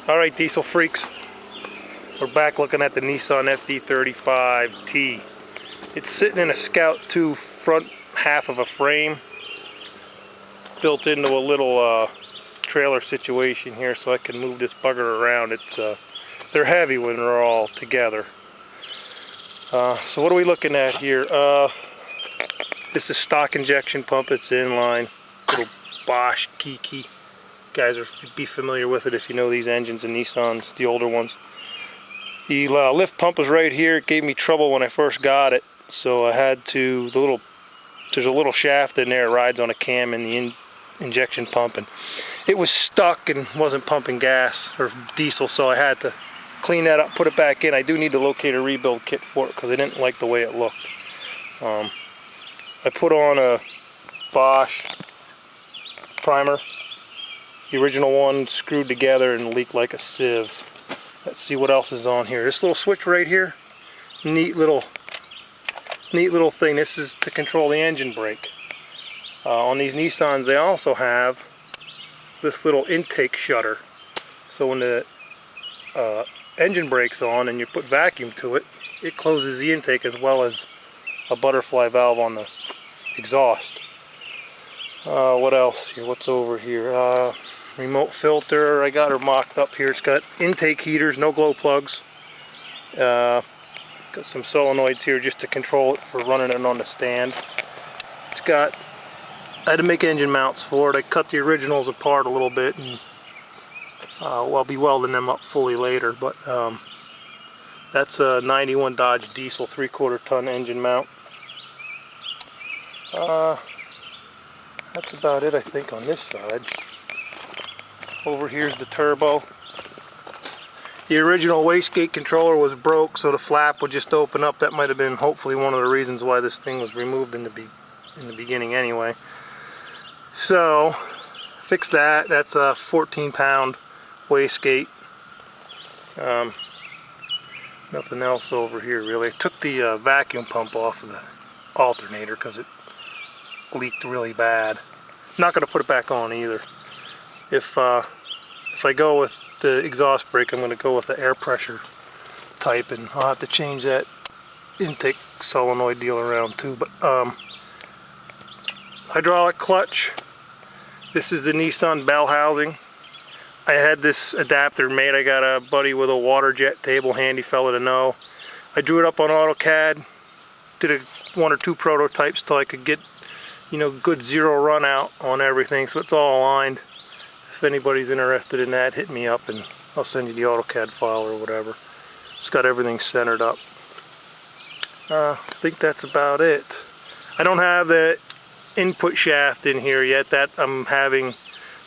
Alright, diesel freaks, we're back looking at the Nissan FD35T. It's sitting in a Scout 2 front half of a frame, built into a little trailer situation here so I can move this bugger around. They're heavy when they're all together. So what are we looking at here? This is stock injection pump. It's inline, little Bosch Kiki. Guys are be familiar with it if you know these engines and Nissans, the older ones. The lift pump is right here. It gave me trouble when I first got it, so I had to, there's a little shaft in there, it rides on a cam in the injection pump, and it was stuck and wasn't pumping gas or diesel, so I had to clean that up, put it back in. I do need to locate a rebuild kit for it because I didn't like the way it looked. I put on a Bosch primer. The original one screwed together and leaked like a sieve. Let's see what else is on here. This little switch right here, neat little thing. This is to control the engine brake. On these Nissans they also have this little intake shutter. So when the engine brake's on and you put vacuum to it, it closes the intake as well as a butterfly valve on the exhaust. What else here? What's over here? Remote filter. I got her mocked up here. It's got intake heaters, no glow plugs. Got some solenoids here just to control it for running it on the stand. It's got, I had to make engine mounts for it. I cut the originals apart a little bit, and well, I'll be welding them up fully later, but that's a 91 Dodge diesel 3/4 ton engine mount. That's about it, I think, on this side. Over here's the turbo. The original wastegate controller was broke, so the flap would just open up. That might have been hopefully one of the reasons why this thing was removed in the beginning anyway. So fix that. That's a 14-pound wastegate. Nothing else over here really. I took the vacuum pump off of the alternator because it leaked really bad. Not going to put it back on either. If I go with the exhaust brake, I'm going to go with the air pressure type, and I'll have to change that intake solenoid deal around too. But hydraulic clutch. This is the Nissan bell housing. I had this adapter made. I got a buddy with a water jet table, handy fella to know. I drew it up on AutoCAD, did one or two prototypes till I could get, you know, good zero run out on everything, so it's all aligned. If anybody's interested in that, hit me up and I'll send you the AutoCAD file or whatever. It's got everything centered up. I think that's about it. I don't have the input shaft in here yet. That I'm having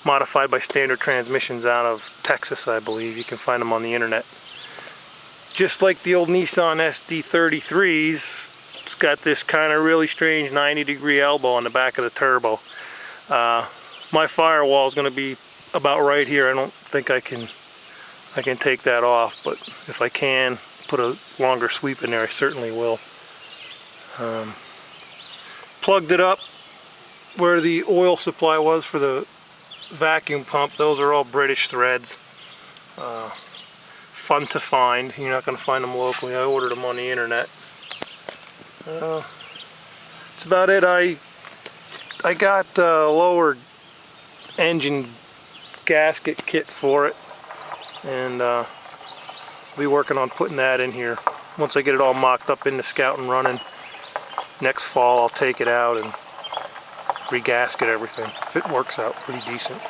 modified by Standard Transmissions out of Texas, I believe. You can find them on the internet. Just like the old Nissan SD33s, it's got this kind of really strange 90-degree elbow on the back of the turbo. My firewall is going to be about right here. I don't think I can take that off, but if I can put a longer sweep in there, I certainly will. Plugged it up where the oil supply was for the vacuum pump. Those are all British threads. Fun to find. You're not going to find them locally. I ordered them on the internet. That's about it. I got a lower engine gasket kit for it, and I'll be working on putting that in here. Once I get it all mocked up in the Scout and running, next fall I'll take it out and re-gasket everything, if it works out pretty decent.